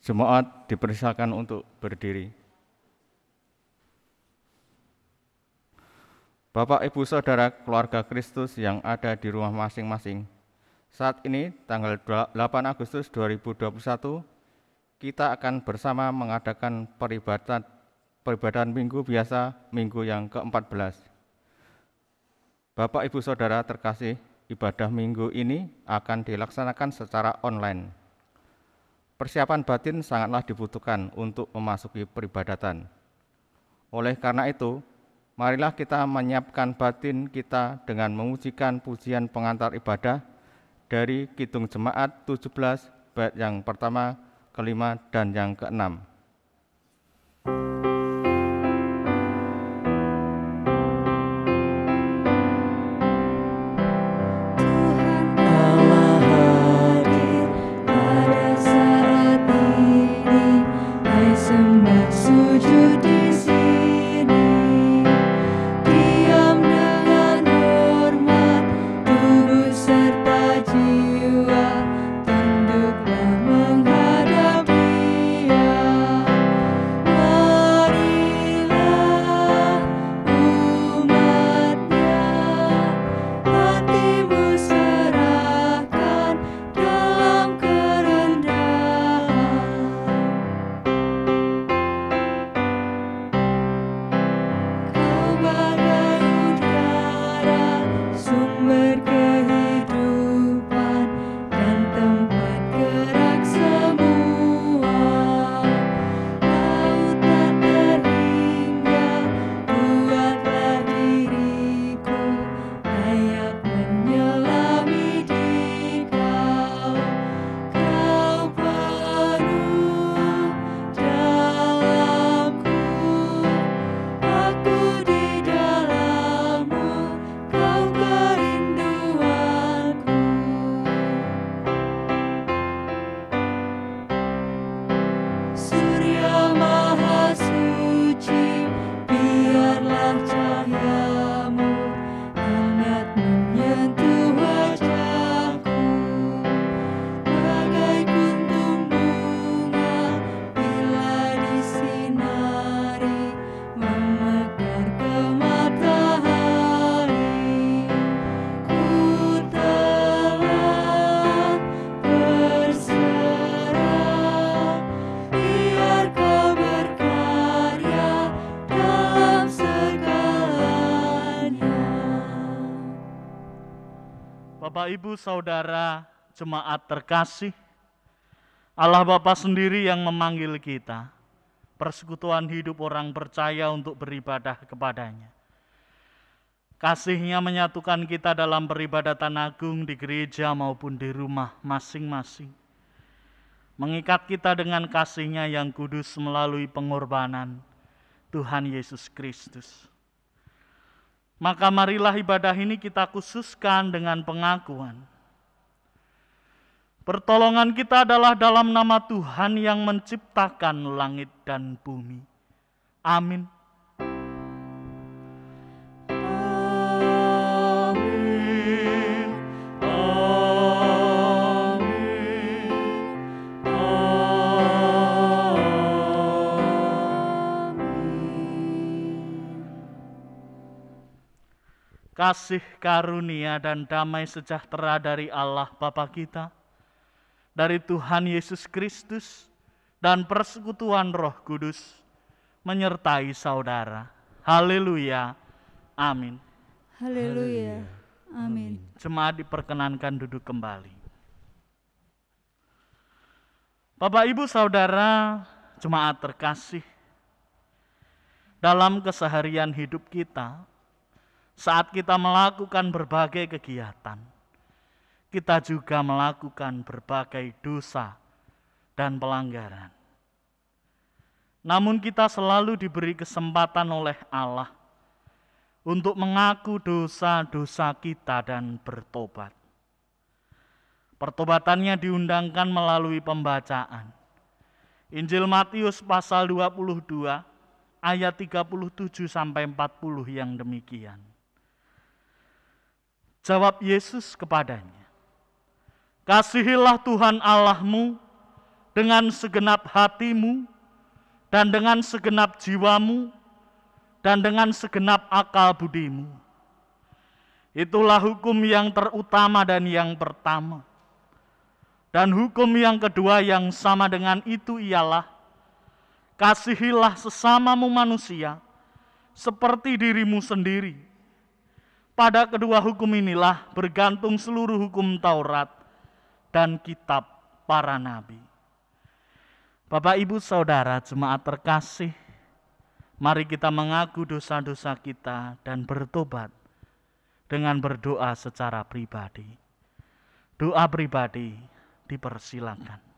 Jemaat dipersilakan untuk berdiri. Bapak, Ibu, Saudara, keluarga Kristus yang ada di rumah masing-masing. Saat ini, tanggal 8 Agustus 2021, kita akan bersama mengadakan peribadatan minggu biasa, minggu yang ke-14. Bapak, Ibu, Saudara terkasih, ibadah minggu ini akan dilaksanakan secara online. Persiapan batin sangatlah dibutuhkan untuk memasuki peribadatan. Oleh karena itu, marilah kita menyiapkan batin kita dengan memujikan pujian pengantar ibadah dari Kidung Jemaat 17 bait yang pertama, kelima, dan yang keenam. Bapak, Ibu, Saudara, jemaat terkasih, Allah Bapa sendiri yang memanggil kita, persekutuan hidup orang percaya untuk beribadah kepadanya. Kasih-Nya menyatukan kita dalam peribadatan agung di gereja maupun di rumah masing-masing. Mengikat kita dengan kasih-Nya yang kudus melalui pengorbanan Tuhan Yesus Kristus. Maka marilah ibadah ini kita khususkan dengan pengakuan. Pertolongan kita adalah dalam nama Tuhan yang menciptakan langit dan bumi. Amin. Kasih karunia dan damai sejahtera dari Allah Bapa kita, dari Tuhan Yesus Kristus, dan persekutuan Roh Kudus menyertai saudara. Haleluya. Amin. Haleluya. Amin. Jemaat diperkenankan duduk kembali. Bapak, Ibu, Saudara, jemaat terkasih, dalam keseharian hidup kita, saat kita melakukan berbagai kegiatan, kita juga melakukan berbagai dosa dan pelanggaran. Namun kita selalu diberi kesempatan oleh Allah untuk mengaku dosa-dosa kita dan bertobat. Pertobatannya diundangkan melalui pembacaan Injil Matius pasal 22 ayat 37 sampai 40 yang demikian. Jawab Yesus kepadanya, "Kasihilah Tuhan Allahmu dengan segenap hatimu, dan dengan segenap jiwamu, dan dengan segenap akal budimu. Itulah hukum yang terutama dan yang pertama. Dan hukum yang kedua yang sama dengan itu ialah, kasihilah sesamamu manusia seperti dirimu sendiri. Pada kedua hukum inilah bergantung seluruh hukum Taurat dan kitab para nabi. Bapak, Ibu, Saudara, jemaat terkasih, mari kita mengaku dosa-dosa kita dan bertobat dengan berdoa secara pribadi. Doa pribadi dipersilakan.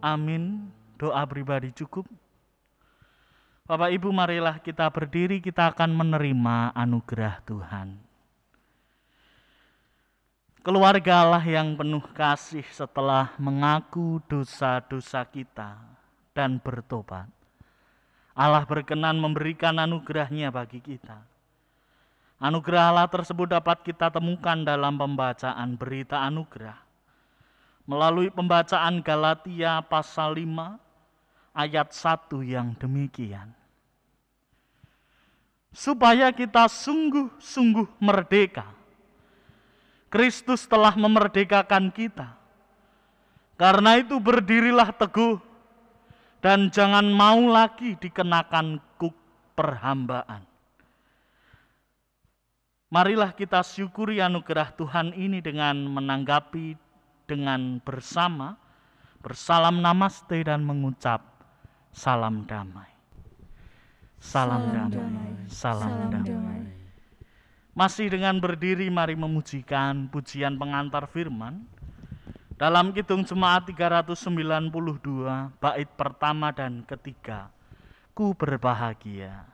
Amin. Doa pribadi cukup. Bapak Ibu, marilah kita berdiri, kita akan menerima anugerah Tuhan. Keluarga Allah yang penuh kasih, setelah mengaku dosa-dosa kita dan bertobat, Allah berkenan memberikan anugerahnya bagi kita. Anugerah Allah tersebut dapat kita temukan dalam pembacaan berita anugerah melalui pembacaan Galatia pasal 5 ayat 1 yang demikian. Supaya kita sungguh-sungguh merdeka, Kristus telah memerdekakan kita. Karena itu berdirilah teguh dan jangan mau lagi dikenakan kuk perhambaan. Marilah kita syukuri anugerah Tuhan ini dengan menanggapi dengan bersama, bersalam namaste dan mengucap salam damai. Salam damai, salam damai. Masih dengan berdiri, mari memujikan pujian pengantar firman dalam Kidung Jemaat 392, bait pertama dan ketiga. Ku berbahagia.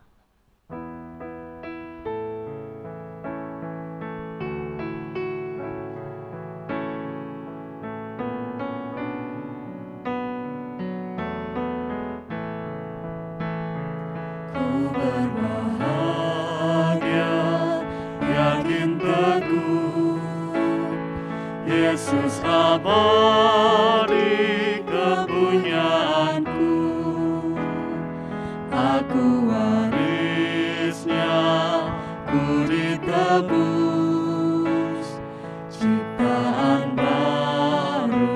Yesus abadi kepunyaanku, aku warisnya, ku ditebus, ciptaan baru,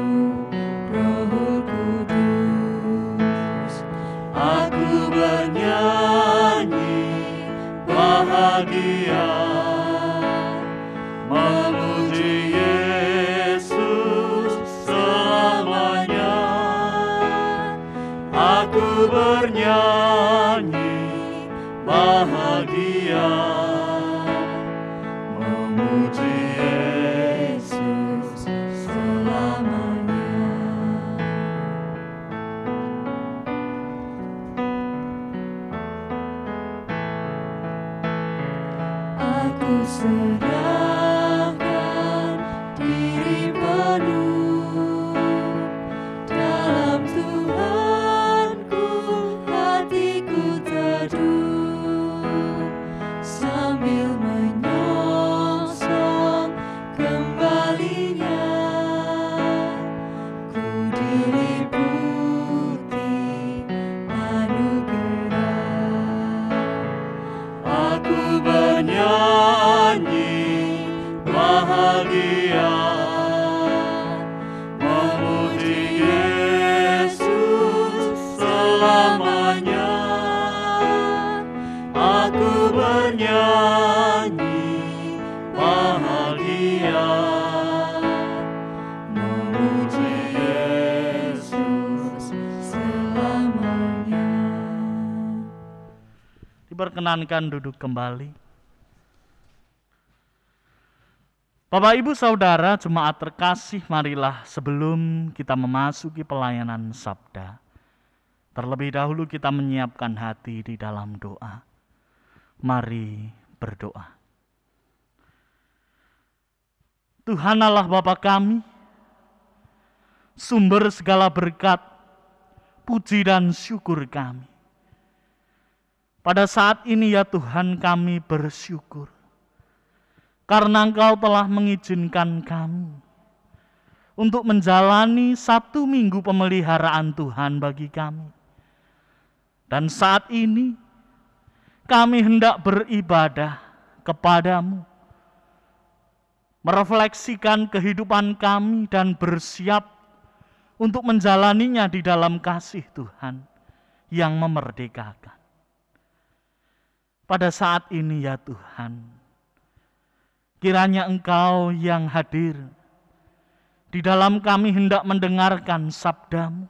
Roh Kudus. Aku bernyanyi bahagia, memuji selamanya. Aku bernyanyi bahagia, memuji Yesus selamanya. Aku serahkan diri penuh dalam Tuhanku, hatiku teduh sambil menyongsong kembalinya. Ku diliputi anugerah, aku bernyanyi bahagia, memuji Yesus selamanya. Aku bernyanyi bahagia, memuji Yesus selamanya. Diperkenankan duduk kembali. Bapak, Ibu, Saudara, jemaat terkasih, marilah sebelum kita memasuki pelayanan sabda, terlebih dahulu kita menyiapkan hati di dalam doa. Mari berdoa. Tuhan Allah Bapa kami, sumber segala berkat, puji dan syukur kami. Pada saat ini ya Tuhan, kami bersyukur karena Engkau telah mengizinkan kami untuk menjalani 1 minggu pemeliharaan Tuhan bagi kami. Dan saat ini kami hendak beribadah kepadamu, merefleksikan kehidupan kami dan bersiap untuk menjalaninya di dalam kasih Tuhan yang memerdekakan. Pada saat ini ya Tuhan, kiranya Engkau yang hadir di dalam kami hendak mendengarkan sabda-Mu.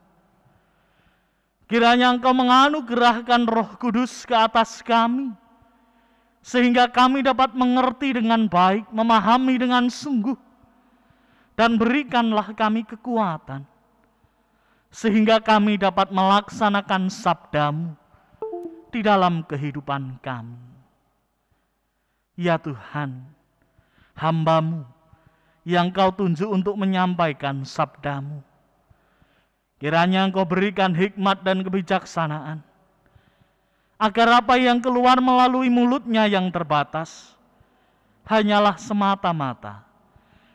Kiranya Engkau menganugerahkan Roh Kudus ke atas kami, sehingga kami dapat mengerti dengan baik, memahami dengan sungguh, dan berikanlah kami kekuatan, sehingga kami dapat melaksanakan sabda-Mu di dalam kehidupan kami. Ya Tuhan, hamba-Mu yang Kau tunjuk untuk menyampaikan sabda-Mu, kiranya Engkau berikan hikmat dan kebijaksanaan, agar apa yang keluar melalui mulutnya yang terbatas hanyalah semata-mata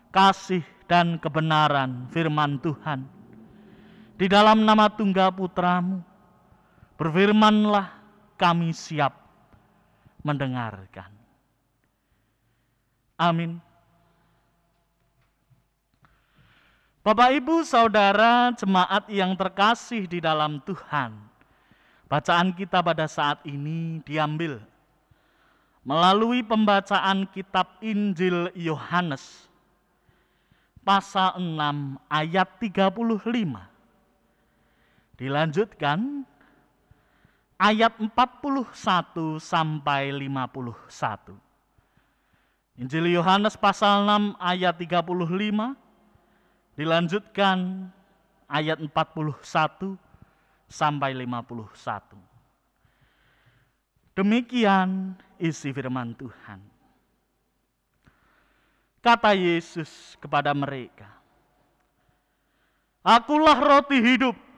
kasih dan kebenaran firman Tuhan. Di dalam nama tunggal Putra-Mu, berfirmanlah, kami siap mendengarkan. Amin. Bapak, Ibu, Saudara, jemaat yang terkasih di dalam Tuhan, bacaan kita pada saat ini diambil melalui pembacaan kitab Injil Yohanes, pasal 6 ayat 35. Dilanjutkan ayat 41 sampai 51. Injil Yohanes pasal 6 ayat 35, dilanjutkan ayat 41 sampai 51. Demikian isi firman Tuhan. Kata Yesus kepada mereka, "Akulah roti hidup.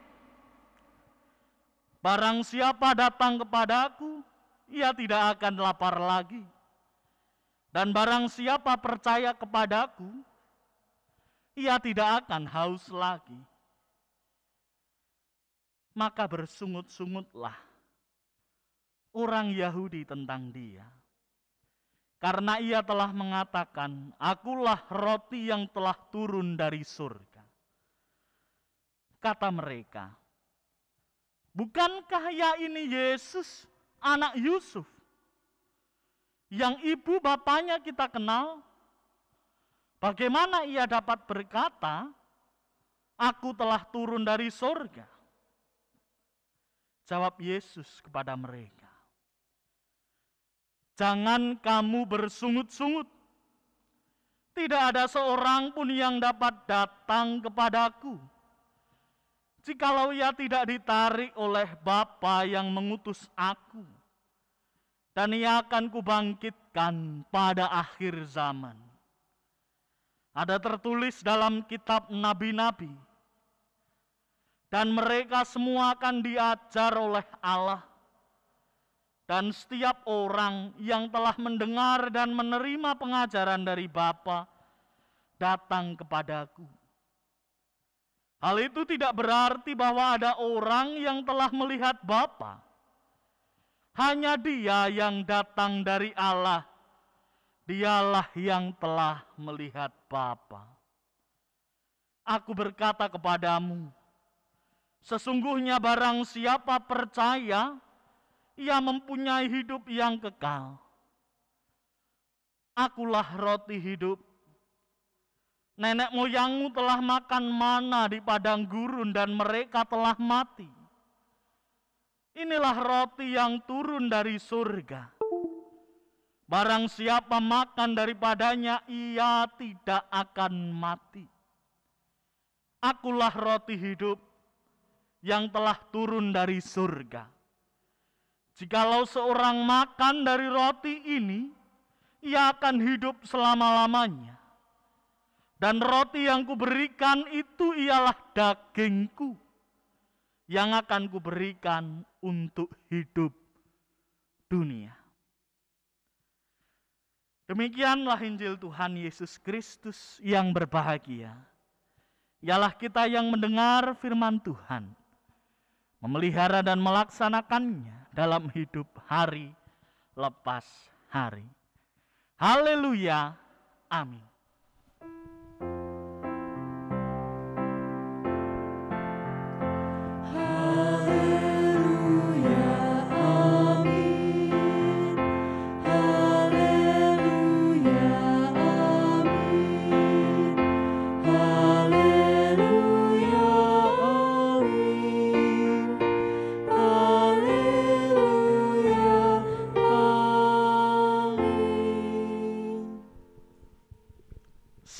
Barang siapa datang kepadaku, ia tidak akan lapar lagi. Dan barang siapa percaya kepadaku, ia tidak akan haus lagi. Maka bersungut-sungutlah orang Yahudi tentang dia, karena ia telah mengatakan, akulah roti yang telah turun dari surga. Kata mereka, bukankah ya ini Yesus, anak Yusuf, yang ibu bapaknya kita kenal? Bagaimana ia dapat berkata, aku telah turun dari surga? Jawab Yesus kepada mereka, jangan kamu bersungut-sungut. Tidak ada seorang pun yang dapat datang kepadaku, jikalau ia tidak ditarik oleh Bapa yang mengutus aku. Dan ia akan kubangkitkan pada akhir zaman. Ada tertulis dalam kitab nabi-nabi, dan mereka semua akan diajar oleh Allah. Dan setiap orang yang telah mendengar dan menerima pengajaran dari Bapa datang kepadaku. Hal itu tidak berarti bahwa ada orang yang telah melihat Bapa. Hanya Dia yang datang dari Allah, Dialah yang telah melihat Bapa. Aku berkata kepadamu, sesungguhnya barang siapa percaya, ia mempunyai hidup yang kekal. Akulah roti hidup. Nenek moyangmu telah makan mana di padang gurun dan mereka telah mati. Inilah roti yang turun dari surga. Barang siapa makan daripadanya, ia tidak akan mati. Akulah roti hidup yang telah turun dari surga. Jikalau seorang makan dari roti ini, ia akan hidup selama-lamanya. Dan roti yang kuberikan itu ialah dagingku, yang akan kuberikan untuk hidup dunia. Demikianlah Injil Tuhan Yesus Kristus yang berbahagia. Ialah kita yang mendengar firman Tuhan, memelihara dan melaksanakannya dalam hidup hari lepas hari. Haleluya, amin.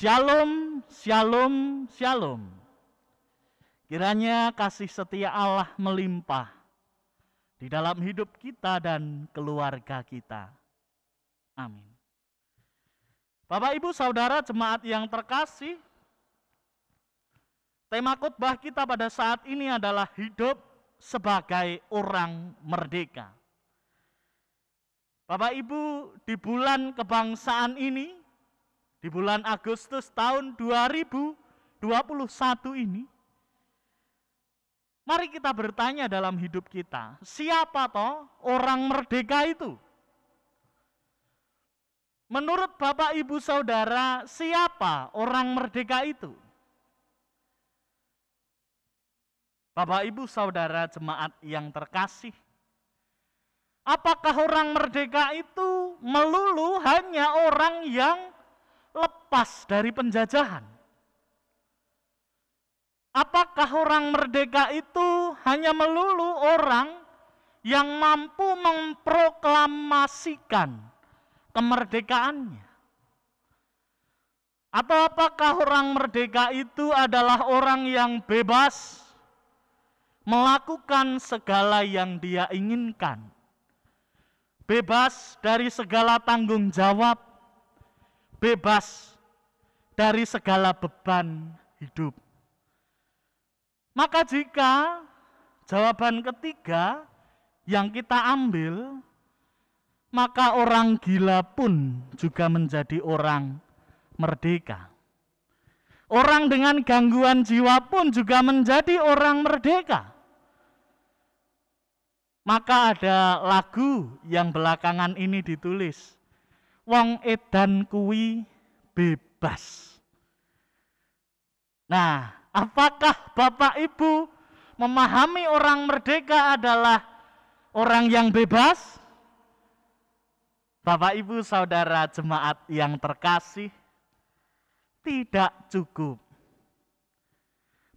Shalom, shalom, shalom. Kiranya kasih setia Allah melimpah di dalam hidup kita dan keluarga kita. Amin. Bapak, Ibu, Saudara, jemaat yang terkasih, tema khotbah kita pada saat ini adalah hidup sebagai orang merdeka. Bapak, Ibu, di bulan kebangsaan ini, di bulan Agustus tahun 2021 ini, mari kita bertanya dalam hidup kita, siapa toh orang merdeka itu? Menurut Bapak, Ibu, Saudara, siapa orang merdeka itu? Bapak, Ibu, Saudara, jemaat yang terkasih, apakah orang merdeka itu melulu hanya orang yang lepas dari penjajahan? Apakah orang merdeka itu hanya melulu orang yang mampu memproklamasikan kemerdekaannya? Atau apakah orang merdeka itu adalah orang yang bebas melakukan segala yang dia inginkan, bebas dari segala tanggung jawab, bebas dari segala beban hidup? Maka jika jawaban ketiga yang kita ambil, maka orang gila pun juga menjadi orang merdeka. Orang dengan gangguan jiwa pun juga menjadi orang merdeka. Maka ada lagu yang belakangan ini ditulis, wong edan kuwi bebas. Nah, apakah Bapak Ibu memahami orang merdeka adalah orang yang bebas? Bapak Ibu Saudara jemaat yang terkasih, tidak cukup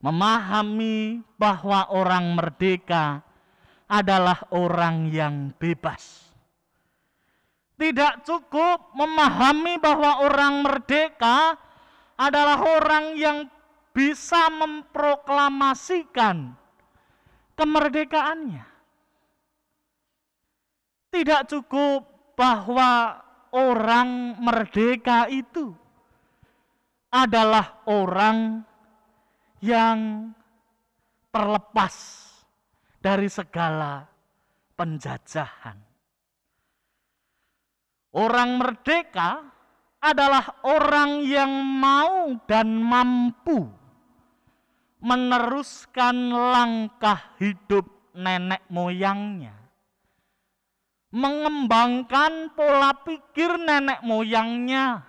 memahami bahwa orang merdeka adalah orang yang bebas. Tidak cukup memahami bahwa orang merdeka adalah orang yang bisa memproklamasikan kemerdekaannya. Tidak cukup bahwa orang merdeka itu adalah orang yang terlepas dari segala penjajahan. Orang merdeka adalah orang yang mau dan mampu meneruskan langkah hidup nenek moyangnya, mengembangkan pola pikir nenek moyangnya,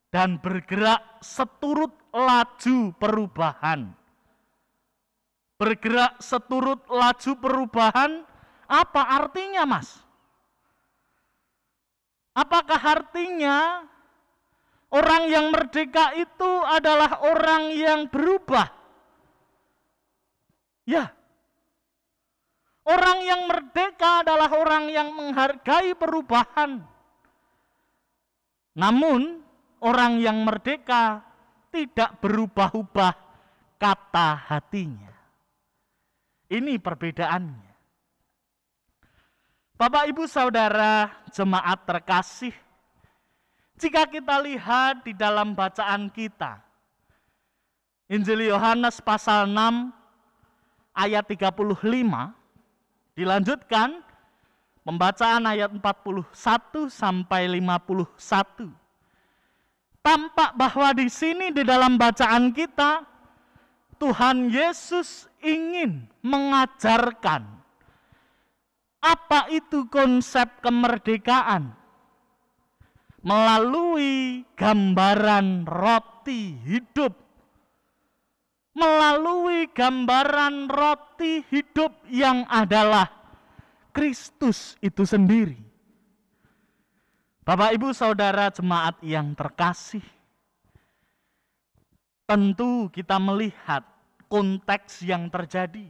dan bergerak seturut laju perubahan. Bergerak seturut laju perubahan, apa artinya, Mas? Apakah artinya orang yang merdeka itu adalah orang yang berubah? Ya. Orang yang merdeka adalah orang yang menghargai perubahan. Namun orang yang merdeka tidak berubah-ubah kata hatinya. Ini perbedaannya. Bapak, Ibu, Saudara, jemaat terkasih, jika kita lihat di dalam bacaan kita, Injil Yohanes pasal 6 ayat 35, dilanjutkan pembacaan ayat 41 sampai 51. Tampak bahwa di sini di dalam bacaan kita, Tuhan Yesus ingin mengajarkan apa itu konsep kemerdekaan melalui gambaran roti hidup. Melalui gambaran roti hidup yang adalah Kristus itu sendiri. Bapak, Ibu, Saudara, jemaat yang terkasih, tentu kita melihat konteks yang terjadi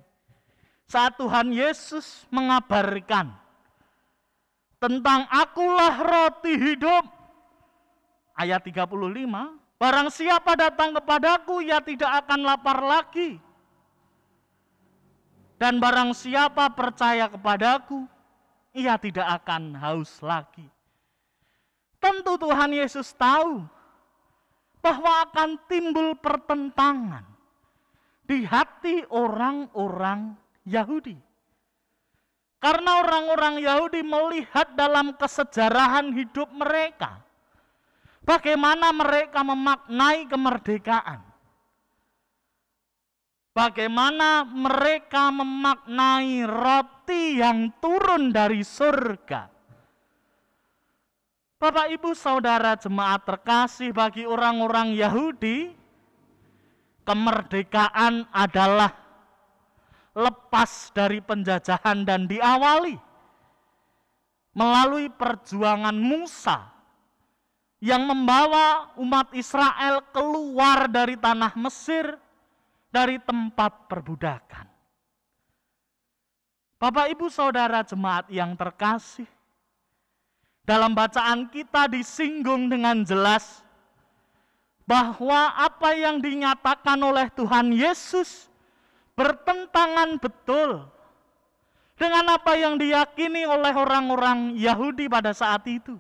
saat Tuhan Yesus mengabarkan tentang akulah roti hidup. Ayat 35, barang siapa datang kepadaku, ia tidak akan lapar lagi. Dan barang siapa percaya kepadaku, ia tidak akan haus lagi. Tentu Tuhan Yesus tahu bahwa akan timbul pertentangan di hati orang-orang Yahudi. Karena orang-orang Yahudi melihat dalam kesejarahan hidup mereka, bagaimana mereka memaknai kemerdekaan. Bagaimana mereka memaknai roti yang turun dari surga. Bapak, Ibu, Saudara, jemaat terkasih, bagi orang-orang Yahudi, kemerdekaan adalah lepas dari penjajahan dan diawali melalui perjuangan Musa yang membawa umat Israel keluar dari tanah Mesir, dari tempat perbudakan. Bapak, Ibu, Saudara, jemaat yang terkasih, dalam bacaan kita disinggung dengan jelas bahwa apa yang dinyatakan oleh Tuhan Yesus bertentangan betul dengan apa yang diyakini oleh orang-orang Yahudi pada saat itu.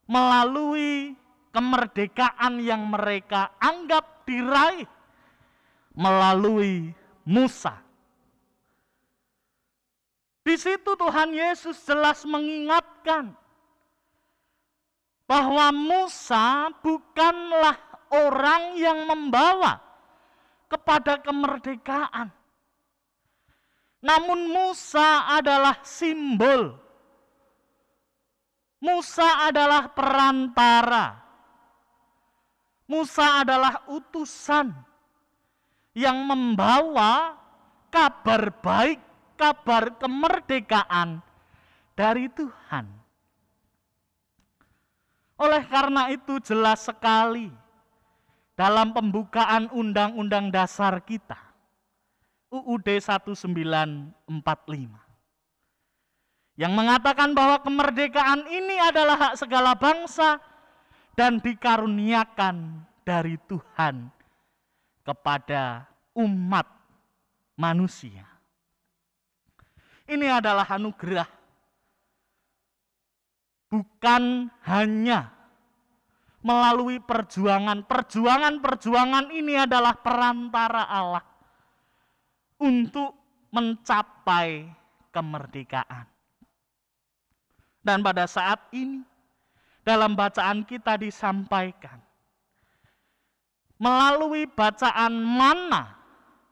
Melalui kemerdekaan yang mereka anggap diraih melalui Musa. Di situ Tuhan Yesus jelas mengingatkan bahwa Musa bukanlah orang yang membawa kepada kemerdekaan. Namun Musa adalah simbol. Musa adalah perantara. Musa adalah utusan yang membawa kabar baik, kabar kemerdekaan dari Tuhan. Oleh karena itu jelas sekali dalam pembukaan Undang-Undang Dasar kita, UUD 1945, yang mengatakan bahwa kemerdekaan ini adalah hak segala bangsa dan dikaruniakan dari Tuhan kepada umat manusia. Ini adalah anugerah, bukan hanya melalui perjuangan. Perjuangan ini adalah perantara Allah untuk mencapai kemerdekaan. Dan pada saat ini, dalam bacaan kita disampaikan, melalui bacaan mana,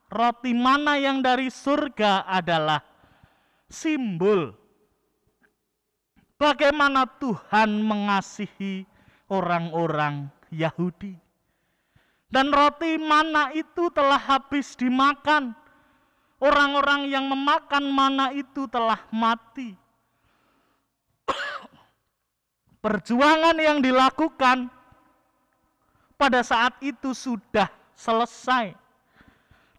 roti mana yang dari surga adalah simbol bagaimana Tuhan mengasihi orang-orang Yahudi. Dan roti mana itu telah habis dimakan. Orang-orang yang memakan mana itu telah mati. Perjuangan yang dilakukan pada saat itu sudah selesai.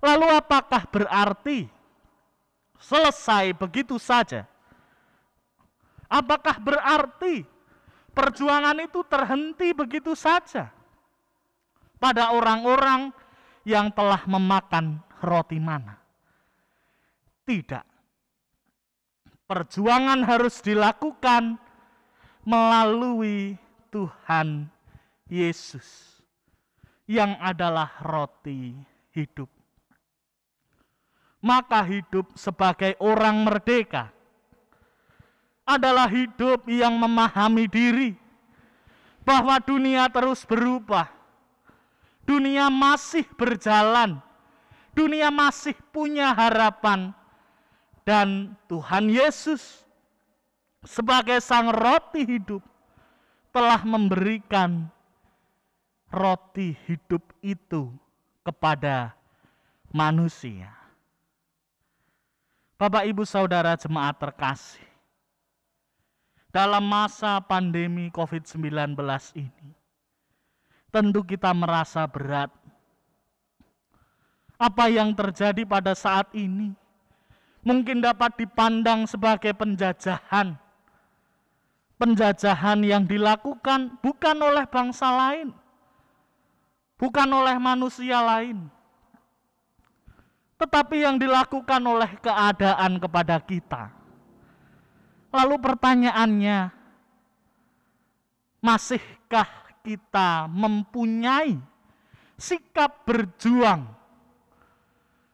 Lalu apakah berarti selesai begitu saja? Apakah berarti perjuangan itu terhenti begitu saja pada orang-orang yang telah memakan roti mana. Tidak. Perjuangan harus dilakukan melalui Tuhan Yesus yang adalah roti hidup. Maka hidup sebagai orang merdeka adalah hidup yang memahami diri bahwa dunia terus berubah. Dunia masih berjalan. Dunia masih punya harapan. Dan Tuhan Yesus sebagai sang roti hidup telah memberikan roti hidup itu kepada manusia. Bapak, Ibu, Saudara jemaat terkasih, dalam masa pandemi COVID-19 ini, tentu kita merasa berat. Apa yang terjadi pada saat ini mungkin dapat dipandang sebagai penjajahan. Penjajahan yang dilakukan bukan oleh bangsa lain, bukan oleh manusia lain, tetapi yang dilakukan oleh keadaan kepada kita. Lalu pertanyaannya, masihkah kita mempunyai sikap berjuang?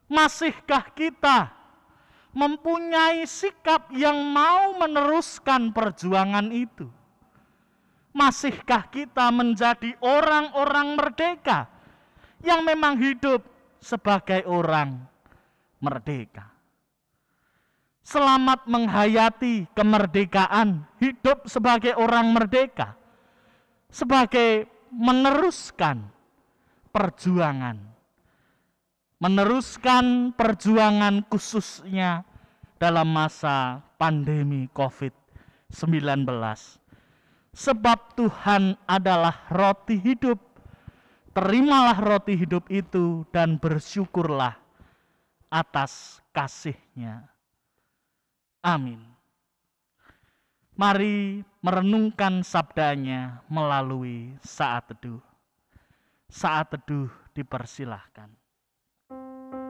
Masihkah kita mempunyai sikap yang mau meneruskan perjuangan itu? Masihkah kita menjadi orang-orang merdeka yang memang hidup sebagai orang merdeka? Selamat menghayati kemerdekaan, hidup sebagai orang merdeka, sebagai meneruskan perjuangan. Meneruskan perjuangan khususnya dalam masa pandemi COVID-19. Sebab Tuhan adalah roti hidup. Terimalah roti hidup itu dan bersyukurlah atas kasih-Nya. Amin. Mari merenungkan sabdanya melalui saat teduh. Saat teduh dipersilahkan. Pada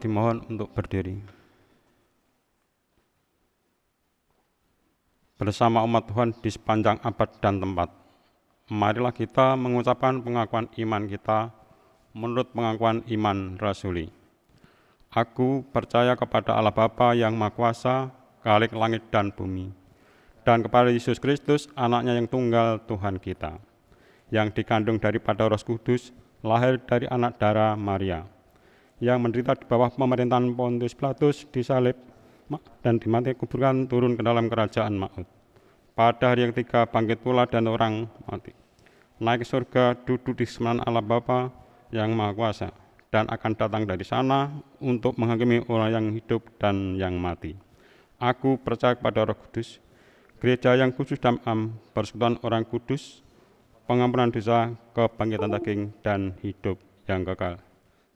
dimohon untuk berdiri. Bersama umat Tuhan di sepanjang abad dan tempat, marilah kita mengucapkan pengakuan iman kita menurut pengakuan iman rasuli. Aku percaya kepada Allah Bapa yang Maha Kuasa, Khalik langit dan bumi, dan kepada Yesus Kristus, anaknya yang tunggal Tuhan kita, yang dikandung daripada Roh Kudus, lahir dari anak darah Maria, yang menderita di bawah pemerintahan Pontius Pilatus, disalib dan dimati kuburkan, turun ke dalam kerajaan maut. Pada hari yang ketiga bangkit pula dan orang mati, naik ke surga, duduk di sebelah Allah Bapa yang Maha Kuasa, dan akan datang dari sana untuk menghakimi orang yang hidup dan yang mati. Aku percaya kepada Roh Kudus, gereja yang kudus dan persekutuan orang kudus, pengampunan dosa, kebangkitan daging, dan hidup yang kekal.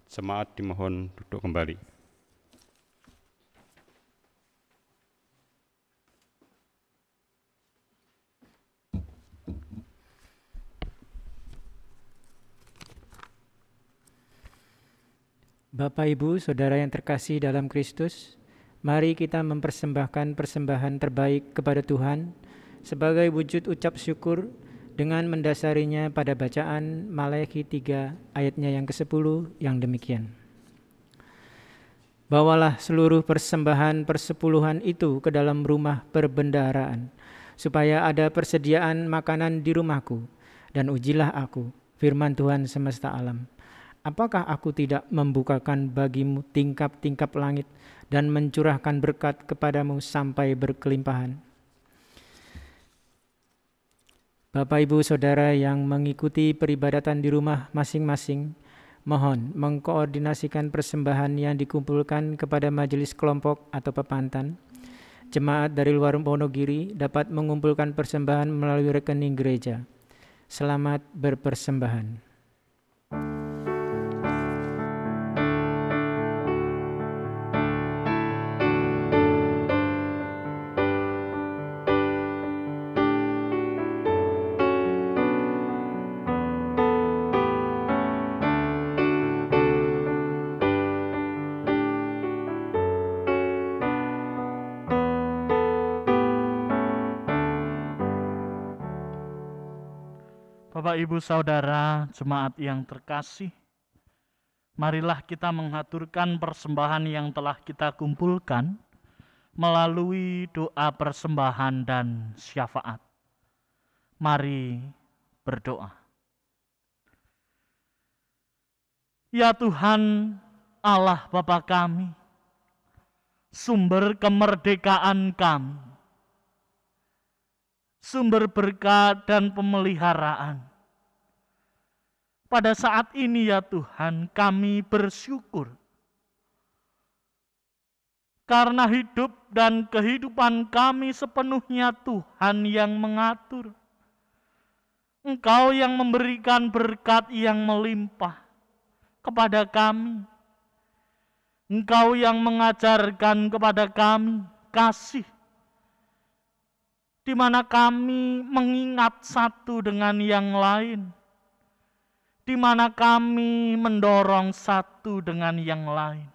Jemaat dimohon duduk kembali. Bapak, Ibu, Saudara yang terkasih dalam Kristus, mari kita mempersembahkan persembahan terbaik kepada Tuhan sebagai wujud ucap syukur dengan mendasarinya pada bacaan Maleakhi 3 ayatnya yang ke-10 yang demikian. Bawalah seluruh persembahan persepuluhan itu ke dalam rumah perbendaharaan, supaya ada persediaan makanan di rumahku, dan ujilah aku, firman Tuhan semesta alam. Apakah aku tidak membukakan bagimu tingkap-tingkap langit dan mencurahkan berkat kepadamu sampai berkelimpahan? Bapak, Ibu, Saudara yang mengikuti peribadatan di rumah masing-masing, mohon mengkoordinasikan persembahan yang dikumpulkan kepada majelis kelompok atau pepantan. Jemaat dari luar Wonogiri dapat mengumpulkan persembahan melalui rekening gereja. Selamat berpersembahan. Bapak, Ibu, Saudara, jemaat yang terkasih, marilah kita mengaturkan persembahan yang telah kita kumpulkan melalui doa persembahan dan syafaat. Mari berdoa. Ya Tuhan, Allah Bapa kami, sumber kemerdekaan kami, sumber berkat dan pemeliharaan. Pada saat ini ya Tuhan, kami bersyukur karena hidup dan kehidupan kami sepenuhnya Tuhan yang mengatur. Engkau yang memberikan berkat yang melimpah kepada kami. Engkau yang mengajarkan kepada kami kasih, di mana kami mengingat satu dengan yang lain, di mana kami mendorong satu dengan yang lain.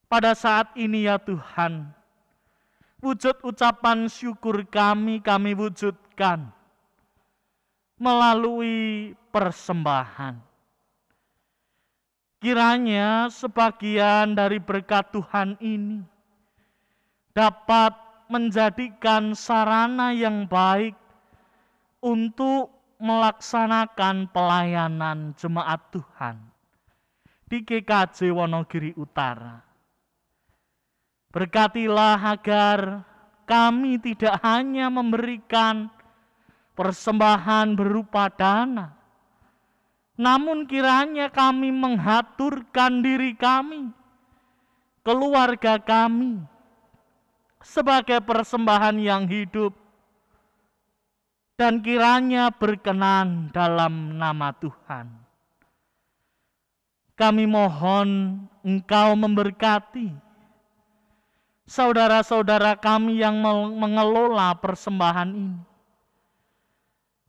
Pada saat ini ya Tuhan, wujud ucapan syukur kami wujudkan melalui persembahan. Kiranya sebagian dari berkat Tuhan ini dapat menjadikan sarana yang baik untuk melaksanakan pelayanan jemaat Tuhan di GKJ Wonogiri Utara. Berkatilah agar kami tidak hanya memberikan persembahan berupa dana, namun kiranya kami menghaturkan diri kami, keluarga kami, sebagai persembahan yang hidup, dan kiranya berkenan dalam nama Tuhan. Kami mohon Engkau memberkati saudara-saudara kami yang mengelola persembahan ini.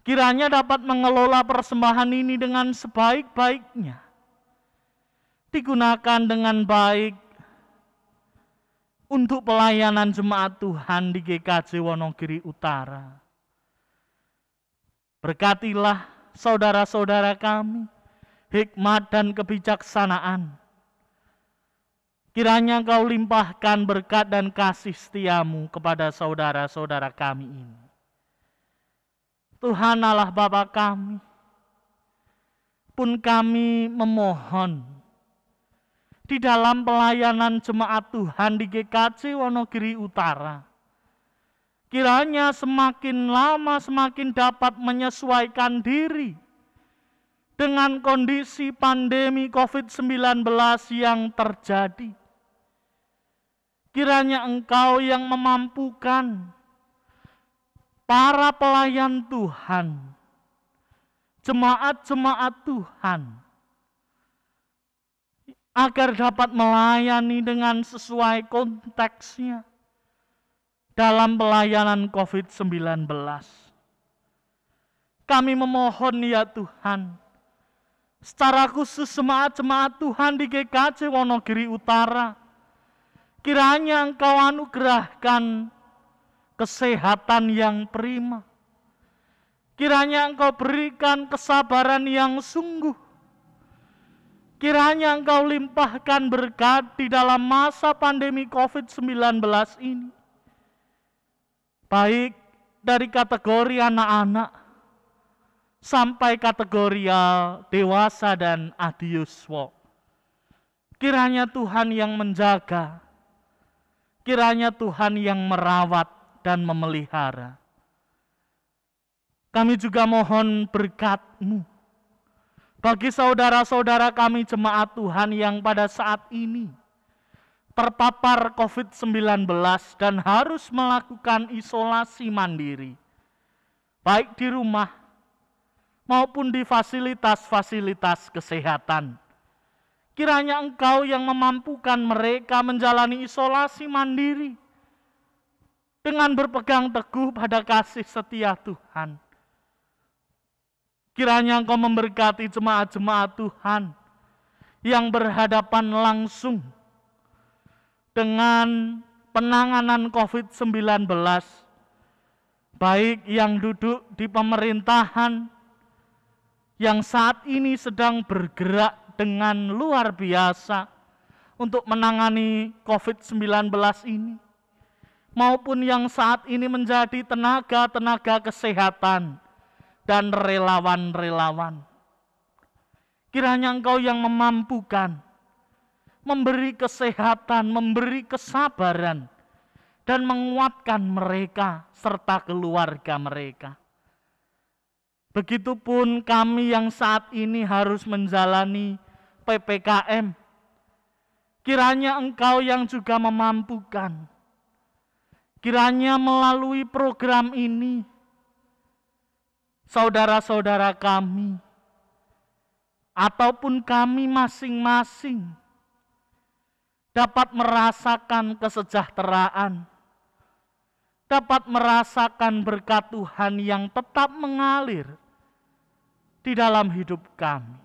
Kiranya dapat mengelola persembahan ini dengan sebaik-baiknya, digunakan dengan baik untuk pelayanan jemaat Tuhan di GKJ Wonogiri Utara. Berkatilah saudara-saudara kami, hikmat dan kebijaksanaan. Kiranya Engkau limpahkan berkat dan kasih setiamu kepada saudara-saudara kami ini. Tuhan Allah Bapa kami, pun kami memohon di dalam pelayanan jemaat Tuhan di GKJ Wonogiri Utara, kiranya semakin lama semakin dapat menyesuaikan diri dengan kondisi pandemi COVID-19 yang terjadi. Kiranya Engkau yang memampukan para pelayan Tuhan, jemaat-jemaat Tuhan, agar dapat melayani dengan sesuai konteksnya dalam pelayanan COVID-19. Kami memohon ya Tuhan, secara khusus jemaat-jemaat Tuhan di GKJ Wonogiri Utara, kiranya Engkau anugerahkan kesehatan yang prima. Kiranya Engkau berikan kesabaran yang sungguh. Kiranya Engkau limpahkan berkat di dalam masa pandemi COVID-19 ini. Baik dari kategori anak-anak sampai kategori dewasa dan adiuswa. Kiranya Tuhan yang menjaga, kiranya Tuhan yang merawat dan memelihara. Kami juga mohon berkat-Mu bagi saudara-saudara kami jemaat Tuhan yang pada saat ini terpapar COVID-19 dan harus melakukan isolasi mandiri, baik di rumah maupun di fasilitas-fasilitas kesehatan. Kiranya Engkau yang memampukan mereka menjalani isolasi mandiri dengan berpegang teguh pada kasih setia Tuhan. Kiranya Engkau memberkati jemaat-jemaat Tuhan yang berhadapan langsung dengan penanganan COVID-19, baik yang duduk di pemerintahan, yang saat ini sedang bergerak dengan luar biasa untuk menangani COVID-19 ini, maupun yang saat ini menjadi tenaga-tenaga kesehatan dan relawan-relawan. Kiranya Engkau yang memampukan, memberi kesehatan, memberi kesabaran, dan menguatkan mereka serta keluarga mereka. Begitupun kami yang saat ini harus menjalani PPKM. Kiranya Engkau yang juga memampukan. Kiranya melalui program ini, saudara-saudara kami, ataupun kami masing-masing dapat merasakan kesejahteraan, dapat merasakan berkat Tuhan yang tetap mengalir di dalam hidup kami.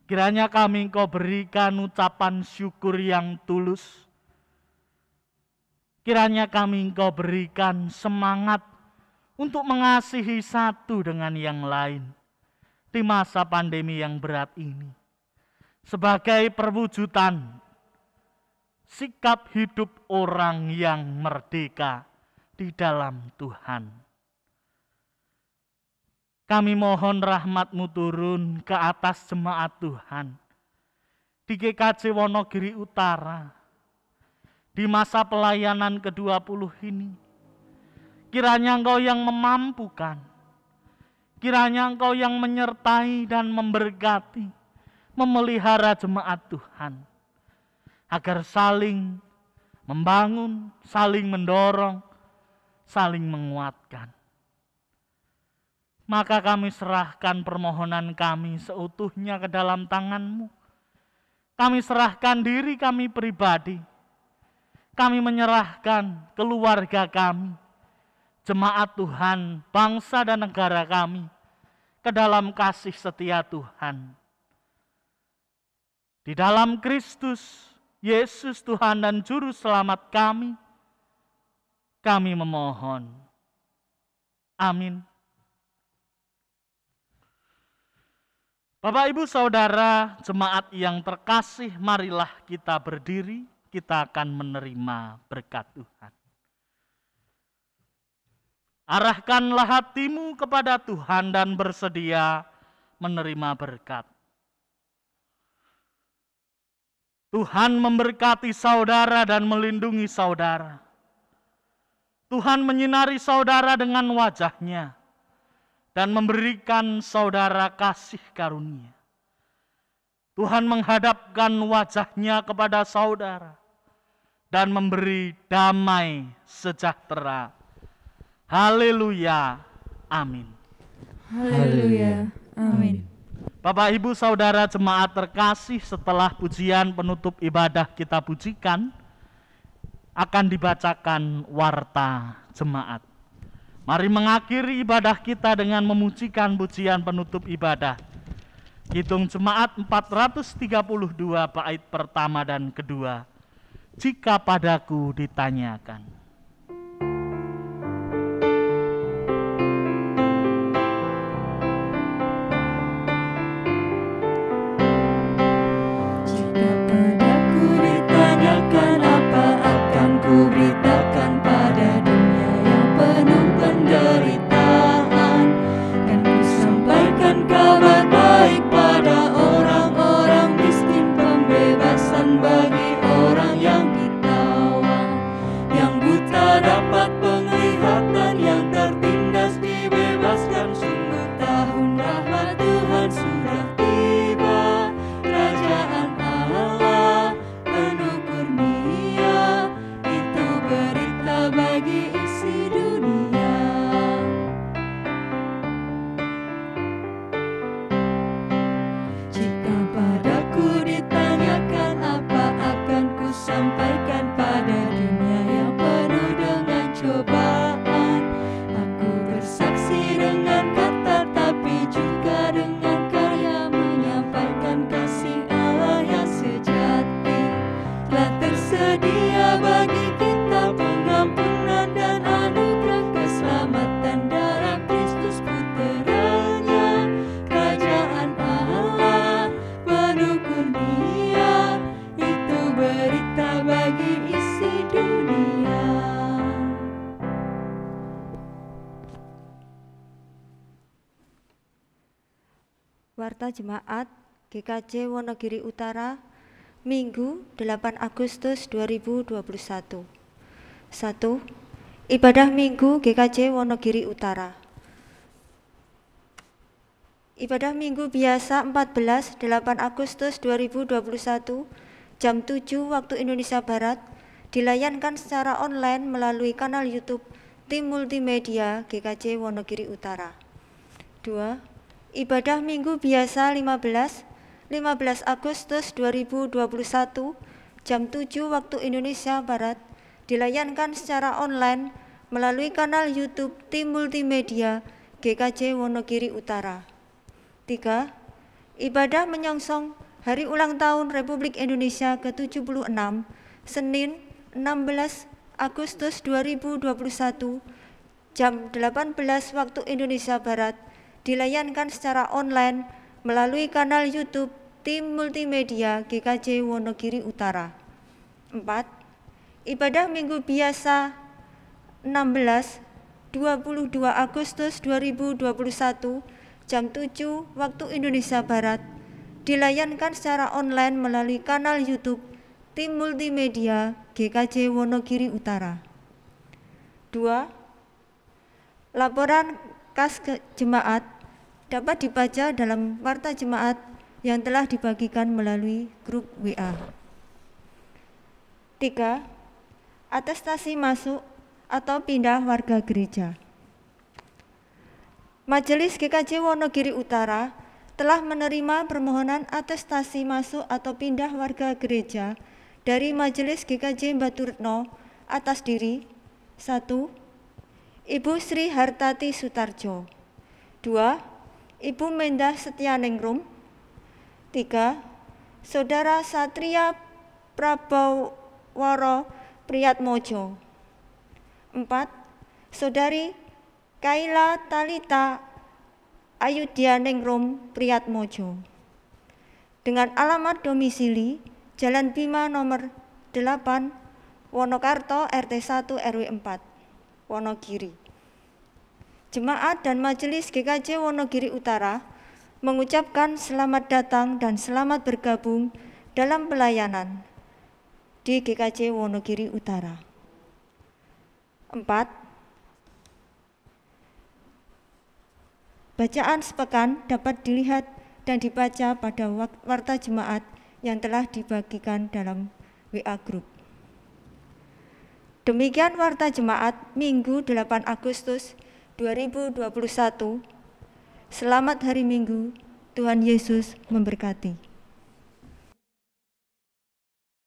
Kiranya kami Engkau berikan ucapan syukur yang tulus. Kiranya kami Engkau berikan semangat untuk mengasihi satu dengan yang lain di masa pandemi yang berat ini, sebagai perwujudan sikap hidup orang yang merdeka di dalam Tuhan. Kami mohon rahmat-Mu turun ke atas jemaat Tuhan di GKJ Wonogiri Utara di masa pelayanan ke-20 ini. Kiranya Engkau yang memampukan, kiranya Engkau yang menyertai dan memberkati, memelihara jemaat Tuhan, agar saling membangun, saling mendorong, saling menguatkan. Maka kami serahkan permohonan kami seutuhnya ke dalam tangan-Mu. Kami serahkan diri kami pribadi, kami menyerahkan keluarga kami, jemaat Tuhan, bangsa dan negara kami ke dalam kasih setia Tuhan. Di dalam Kristus Yesus Tuhan dan Juru Selamat kami memohon. Amin. Bapak, Ibu, Saudara, jemaat yang terkasih, marilah kita berdiri, kita akan menerima berkat Tuhan. Arahkanlah hatimu kepada Tuhan dan bersedia menerima berkat. Tuhan memberkati saudara dan melindungi saudara. Tuhan menyinari saudara dengan wajah-Nya dan memberikan saudara kasih karunia. Tuhan menghadapkan wajah-Nya kepada saudara dan memberi damai sejahtera. Haleluya. Amin. Haleluya. Amin. Bapak, Ibu, Saudara, jemaat terkasih, setelah pujian penutup ibadah kita pujikan, akan dibacakan warta jemaat. Mari mengakhiri ibadah kita dengan memujikan pujian penutup ibadah. Kidung Jemaat 432 bait pertama dan kedua. Jika padaku ditanyakan. Warta Jemaat GKJ Wonogiri Utara, Minggu 8 Agustus 2021. 1. Ibadah Minggu GKJ Wonogiri Utara. Ibadah Minggu biasa 14 8 Agustus 2021 jam 7 waktu Indonesia Barat dilayankan secara online melalui kanal YouTube Tim Multimedia GKJ Wonogiri Utara. 2. Ibadah Minggu biasa 15 Agustus 2021 jam 7 waktu Indonesia Barat dilayankan secara online melalui kanal YouTube Tim Multimedia GKJ Wonogiri Utara. 3. Ibadah menyongsong Hari Ulang Tahun Republik Indonesia ke-76 Senin 16 Agustus 2021 jam 18 waktu Indonesia Barat dilayankan secara online melalui kanal YouTube Tim Multimedia GKJ Wonogiri Utara. 4. Ibadah Minggu biasa 22 Agustus 2021 jam 7 waktu Indonesia Barat dilayankan secara online melalui kanal YouTube Tim Multimedia GKJ Wonogiri Utara. 2. Laporan kas jemaat dapat dibaca dalam warta jemaat yang telah dibagikan melalui grup WA. 3. Atestasi masuk atau pindah warga gereja. Majelis GKJ Wonogiri Utara telah menerima permohonan atestasi masuk atau pindah warga gereja dari Majelis GKJ Batu Retno atas diri 1. Ibu Sri Hartati Sutarjo. 2. Ibu Mendah Setianingrum. 3. Saudara Satria Prabawara Priyatmojo. 4. Saudari Kaila Talita Ayudyaningrum Priyatmojo. Dengan alamat domisili Jalan Bima nomor 8, Wonokarto, RT 1 RW 4, Wonogiri. Jemaat dan Majelis GKJ Wonogiri Utara mengucapkan selamat datang dan selamat bergabung dalam pelayanan di GKJ Wonogiri Utara. 4. Bacaan sepekan dapat dilihat dan dibaca pada warta jemaat yang telah dibagikan dalam WA Group. Demikian warta jemaat Minggu 8 Agustus 2021. Selamat hari Minggu, Tuhan Yesus memberkati.